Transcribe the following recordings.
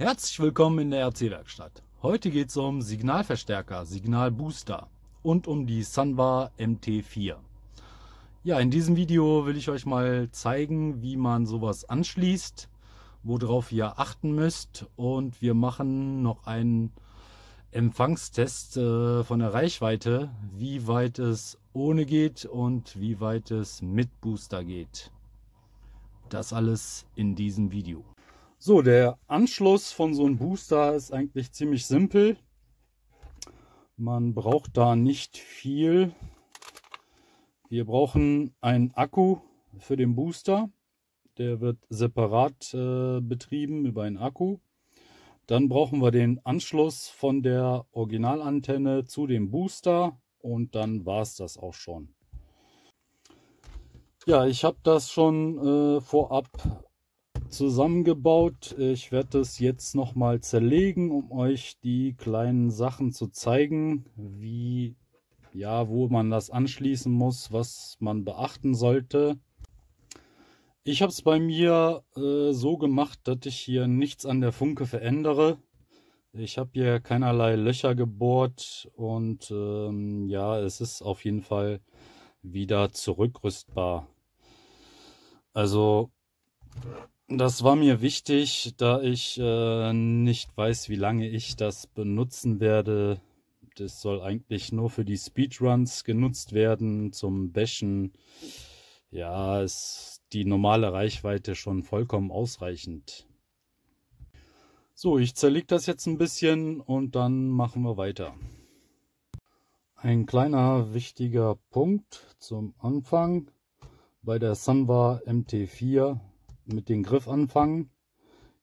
Herzlich willkommen in der RC-Werkstatt. Heute geht es um Signalverstärker, Signalbooster und um die Sunvar MT4. Ja, in diesem Video will ich euch mal zeigen, wie man sowas anschließt, worauf ihr achten müsst, und wir machen noch einen Empfangstest von der Reichweite, wie weit es ohne geht und wie weit es mit Booster geht. Das alles in diesem Video. So, der Anschluss von so einem Booster ist eigentlich ziemlich simpel. Man braucht da nicht viel. Wir brauchen einen Akku für den Booster. Der wird separat betrieben über einen Akku. Dann brauchen wir den Anschluss von der Originalantenne zu dem Booster und dann war es das auch schon. Ja, ich habe das schon vorab zusammengebaut. Ich werde es jetzt noch mal zerlegen, um euch die kleinen Sachen zu zeigen, wie, ja, wo man das anschließen muss, was man beachten sollte. Ich habe es bei mir so gemacht, dass ich hier nichts an der Funke verändere. Ich habe hier keinerlei Löcher gebohrt und ja, es ist auf jeden Fall wieder zurückrüstbar. Also das war mir wichtig, da ich nicht weiß, wie lange ich das benutzen werde. Das soll eigentlich nur für die Speedruns genutzt werden, zum Bashen. Ja, ist die normale Reichweite schon vollkommen ausreichend. So, ich zerlege das jetzt ein bisschen und dann machen wir weiter. Ein kleiner wichtiger Punkt zum Anfang bei der Sunvar MT4. Mit dem Griff anfangen.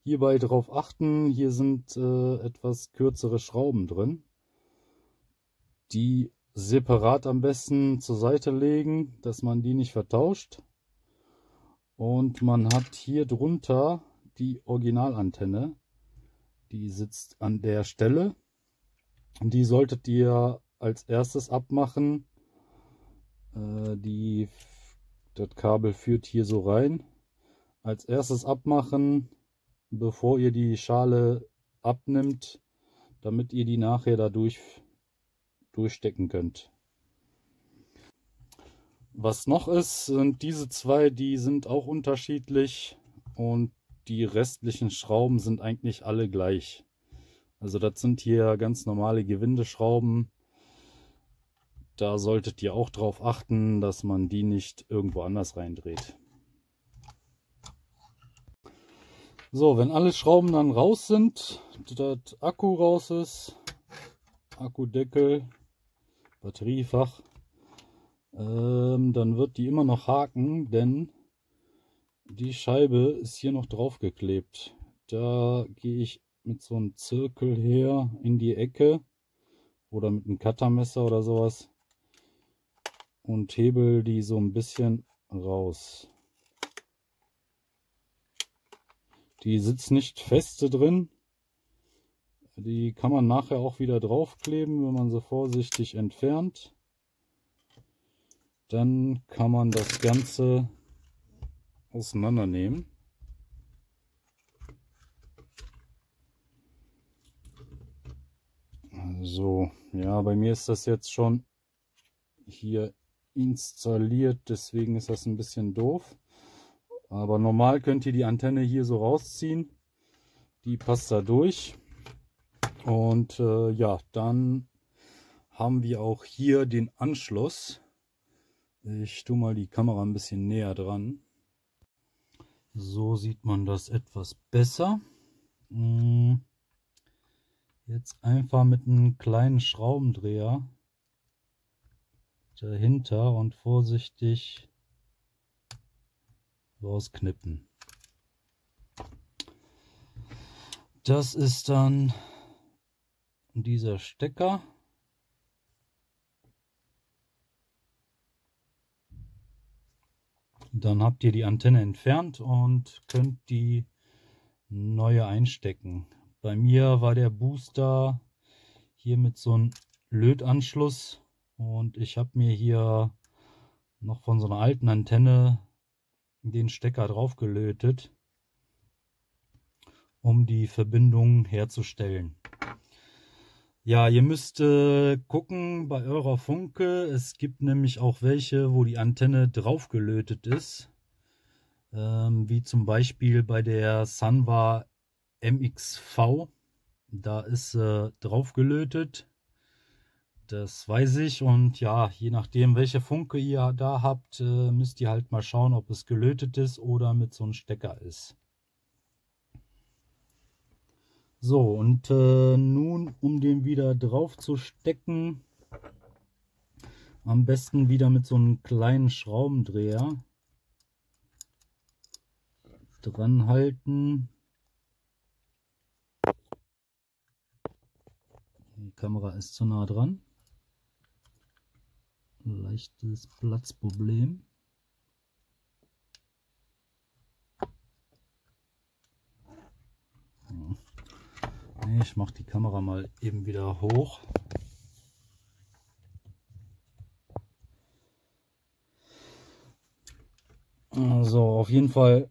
Hierbei darauf achten, hier sind etwas kürzere Schrauben drin. Die separat am besten zur Seite legen, dass man die nicht vertauscht. Und man hat hier drunter die Originalantenne. Die sitzt an der Stelle. Die solltet ihr als erstes abmachen. Das Kabel führt hier so rein. Als erstes abmachen, bevor ihr die Schale abnimmt, damit ihr die nachher da durchstecken könnt. Was noch ist, sind diese zwei, die sind auch unterschiedlich und die restlichen Schrauben sind eigentlich alle gleich. Also das sind hier ganz normale Gewindeschrauben. Da solltet ihr auch drauf achten, dass man die nicht irgendwo anders reindreht. So, wenn alle Schrauben dann raus sind, das Akku raus ist, Akkudeckel, Batteriefach, dann wird die immer noch haken, denn die Scheibe ist hier noch drauf geklebt. Da gehe ich mit so einem Zirkel her in die Ecke oder mit einem Cuttermesser oder sowas und hebel die so ein bisschen raus. Die sitzt nicht feste drin. Die kann man nachher auch wieder draufkleben, wenn man sie vorsichtig entfernt. Dann kann man das Ganze auseinandernehmen. So, ja, bei mir ist das jetzt schon hier installiert, deswegen ist das ein bisschen doof. Aber normal könnt ihr die Antenne hier so rausziehen. Die passt da durch. Und ja, dann haben wir auch hier den Anschluss. Ich tue mal die Kamera ein bisschen näher dran. So sieht man das etwas besser. Jetzt einfach mit einem kleinen Schraubendreher dahinter und vorsichtig rausknippen. Das ist dann dieser Stecker. Dann habt ihr die Antenne entfernt und könnt die neue einstecken. Bei mir war der Booster hier mit so einem Lötanschluss und ich habe mir hier noch von so einer alten Antenne den Stecker drauf gelötet. um die Verbindung herzustellen. Ja, ihr müsst gucken bei eurer Funke. Es gibt nämlich auch welche, wo die Antenne drauf gelötet ist. Wie zum Beispiel bei der Sanwa MXV. Da ist drauf gelötet. Das weiß ich. Und ja, je nachdem, welche Funke ihr da habt, müsst ihr halt mal schauen, ob es gelötet ist oder mit so einem Stecker ist. So, und nun, um den wieder drauf zu stecken, am besten wieder mit so einem kleinen Schraubendreher dran halten. Die Kamera ist zu nah dran. Leichtes Platzproblem. Ich mache die Kamera mal eben wieder hoch. Also auf jeden Fall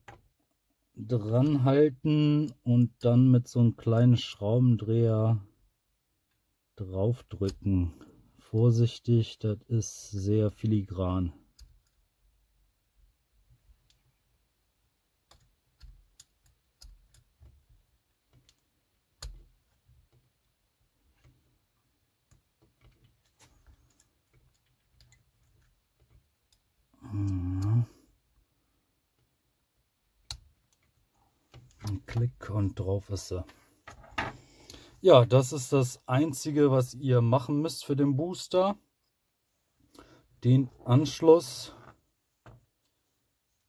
dran halten und dann mit so einem kleinen Schraubendreher drauf drücken. Vorsichtig, das ist sehr filigran. Ein Klick und drauf ist sie. Ja, das ist das Einzige, was ihr machen müsst für den Booster. Den Anschluss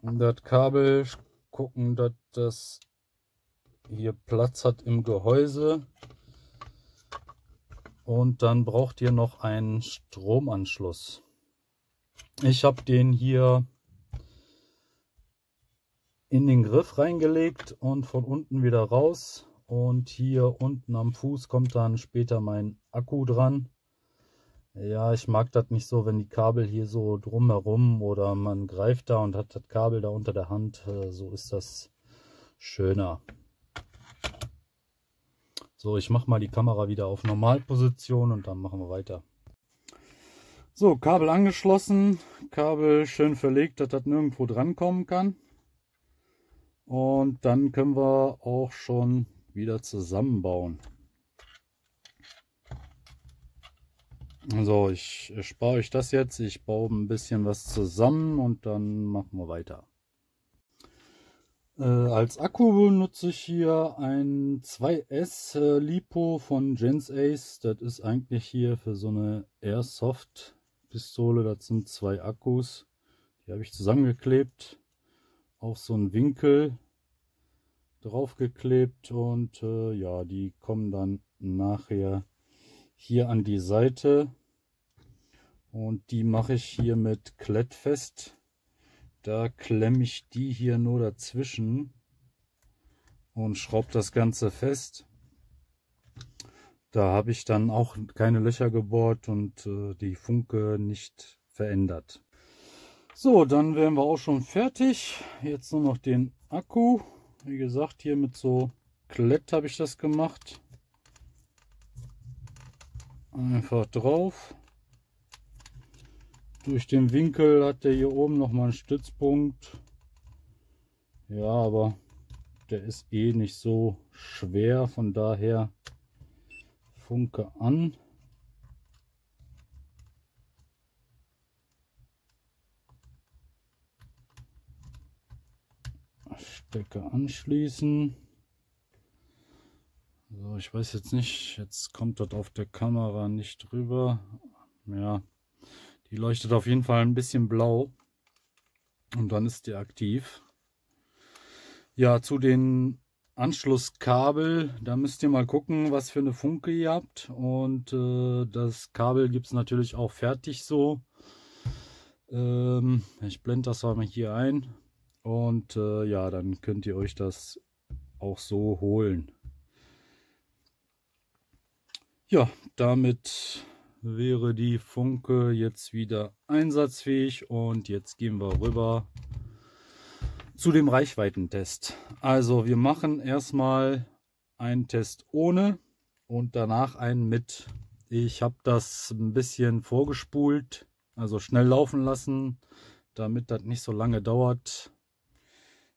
und das Kabel gucken, dass das hier Platz hat im Gehäuse. Und dann braucht ihr noch einen Stromanschluss. Ich habe den hier in den Griff reingelegt und von unten wieder raus. Und hier unten am Fuß kommt dann später mein Akku dran. Ja, ich mag das nicht so, wenn die Kabel hier so drumherum oder man greift da und hat das Kabel da unter der Hand. So ist das schöner. So, ich mache mal die Kamera wieder auf Normalposition und dann machen wir weiter. So, Kabel angeschlossen, Kabel schön verlegt, dass das nirgendwo dran kommen kann. Und dann können wir auch schon wieder zusammenbauen. So, ich spare euch das jetzt. Ich baue ein bisschen was zusammen und dann machen wir weiter. Als Akku benutze ich hier ein 2S LiPo von Gensace. Das ist eigentlich hier für so eine Airsoft Pistole. Das sind 2 Akkus. Die habe ich zusammengeklebt. Auch so ein Winkel draufgeklebt und ja, die kommen dann nachher hier an die Seite und die mache ich hier mit Klettfest. Da klemme ich die hier nur dazwischen und schraube das Ganze fest. Da habe ich dann auch keine Löcher gebohrt und die Funke nicht verändert. So, dann wären wir auch schon fertig. Jetzt nur noch den Akku. Wie gesagt, hier mit so Klett habe ich das gemacht. Einfach drauf. Durch den Winkel hat der hier oben noch mal einen Stützpunkt. Ja, aber der ist eh nicht so schwer, von daher Funke an. Stecker anschließen. So, ich weiß jetzt nicht, jetzt kommt das auf der Kamera nicht drüber. Ja, die leuchtet auf jeden Fall ein bisschen blau und dann ist die aktiv. Ja, zu den Anschlusskabel, da müsst ihr mal gucken, was für eine Funke ihr habt. Und das Kabel gibt es natürlich auch fertig so. Ich blende das mal hier ein. Und ja, dann könnt ihr euch das auch so holen. Ja, damit wäre die Funke jetzt wieder einsatzfähig und jetzt gehen wir rüber zu dem Reichweitentest. Also wir machen erstmal einen Test ohne und danach einen mit. Ich habe das ein bisschen vorgespult, also schnell laufen lassen, damit das nicht so lange dauert.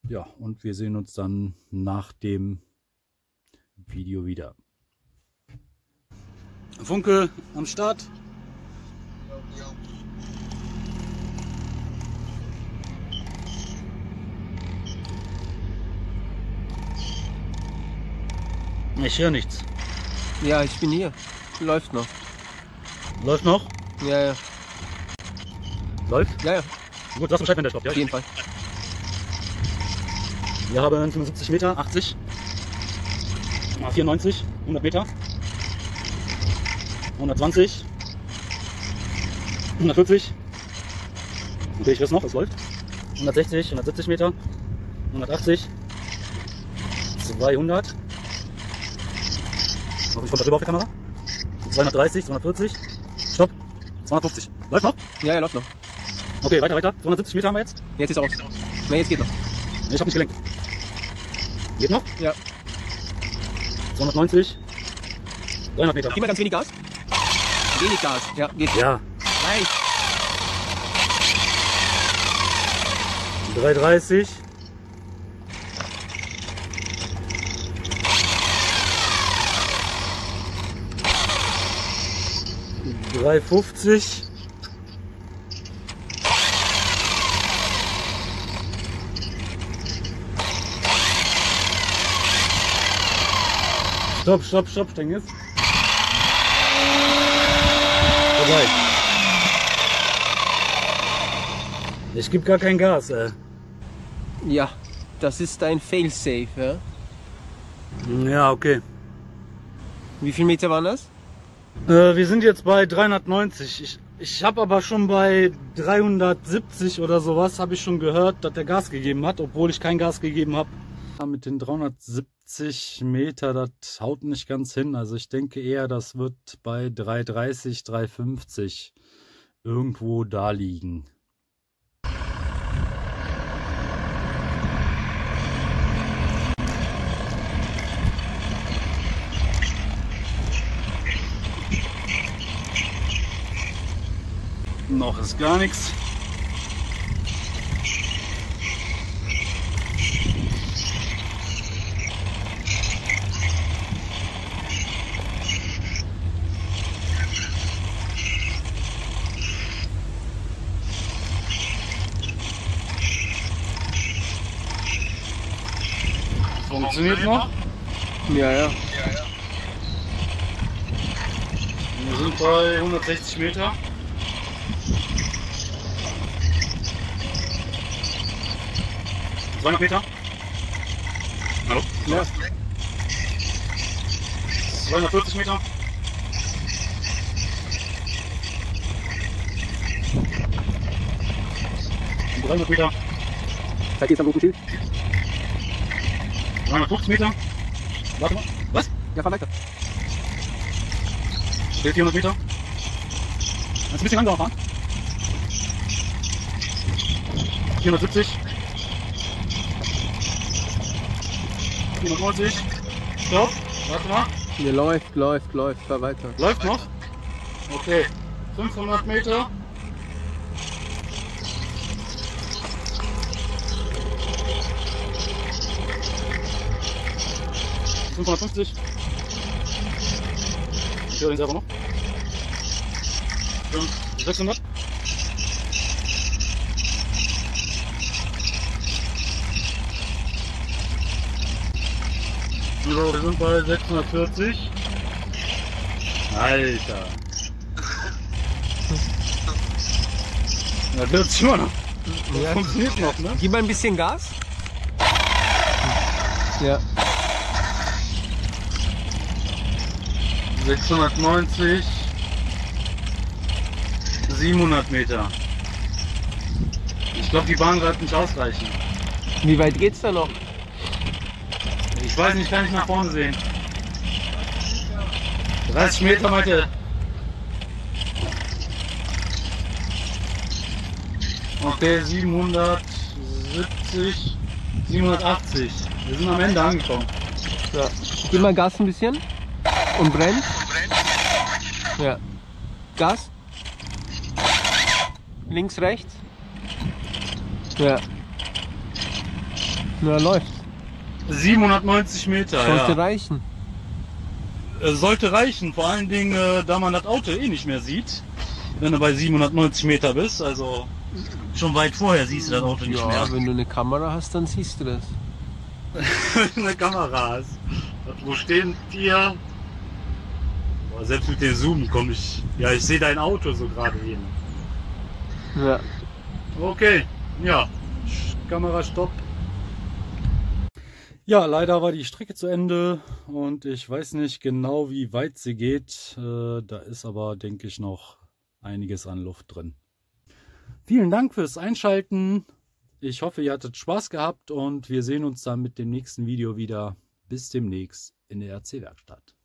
Ja, und wir sehen uns dann nach dem Video wieder. Funke am Start. Ich höre nichts. Ja, ich bin hier. Läuft noch. Läuft noch? Ja, ja. Läuft? Ja, ja. Gut, sagst Bescheid, wenn der stoppt. Ja? Auf jeden Fall. Wir haben 75 Meter, 80, 94, 100 Meter, 120, 140. Okay, ich weiß noch, es läuft. 160, 170 Meter, 180, 200. Kommt das rüber auf die Kamera? 230, 240. Stopp. 250. Läuft noch? Ja, ja, läuft noch. Okay, weiter, weiter. 270 Meter haben wir jetzt. Jetzt ist aus. Ne, jetzt geht noch. Nee, ich hab nicht gelenkt. Geht noch? Ja. 290. 300 Meter. Gib mal ganz wenig Gas. Wenig Gas. Ja, geht. Ja. Leicht. 330. 350. Stopp, stopp, stopp, Stenges. Vorbei. Ich gebe gar kein Gas, ey. Ja, das ist ein Failsafe, ja? Ja, okay. Wie viel Meter waren das? Wir sind jetzt bei 390. Ich habe aber schon bei 370 oder sowas, habe ich schon gehört, dass der Gas gegeben hat, obwohl ich kein Gas gegeben habe. Mit den 370 Meter, das haut nicht ganz hin. Also ich denke eher, das wird bei 330, 350 irgendwo da liegen. Noch ist gar nichts. Funktioniert noch? Ja, ja. Wir sind bei 160 Meter. Meter. Hallo? Ja. 240 Meter. Und 300 Meter. Seid ihr jetzt am roten Schild? 350 Meter. Warte mal. Was? Ja, fahr weiter. Okay, 400 Meter. Kannst ein bisschen langsamer fahren. 470. 490. Stopp. Warte mal. Hier läuft. Fahr weiter. Läuft noch? Okay. 500 Meter. ...550. Ich höre den selber noch. 600. So, wir sind bei 640. Alter. Das wird immer noch. Das Ja. funktioniert noch, ne? Gib mal ein bisschen Gas. Ja. 690. 700 Meter. Ich glaube, die Bahn wird nicht ausreichen. Wie weit geht's da noch? Ich weiß nicht, kann ich nach vorne sehen. 30 Meter meinte. Okay, 770, 780. Wir sind am Ende angekommen. Ja. Gib mal Gas ein bisschen. Und brennt. Ja. Gas. Links, rechts. Ja. Na, läuft. 790 Meter, Sollte ja. reichen. Sollte reichen, vor allen Dingen, da man das Auto eh nicht mehr sieht, wenn du bei 790 Meter bist. Also schon weit vorher siehst du das Auto nicht Ja, mehr. wenn du eine Kamera hast, dann siehst du das. Wenn du eine Kamera hast. Wo stehen wir? Boah, selbst mit dem Zoom komme ich. Ja, ich sehe dein Auto so gerade hin. Ja. Okay, ja. Kamera stopp. Ja, leider war die Strecke zu Ende und ich weiß nicht genau, wie weit sie geht. Da ist aber, denke ich, noch einiges an Luft drin. Vielen Dank fürs Einschalten. Ich hoffe, ihr hattet Spaß gehabt und wir sehen uns dann mit dem nächsten Video wieder. Bis demnächst in der RC-Werkstatt.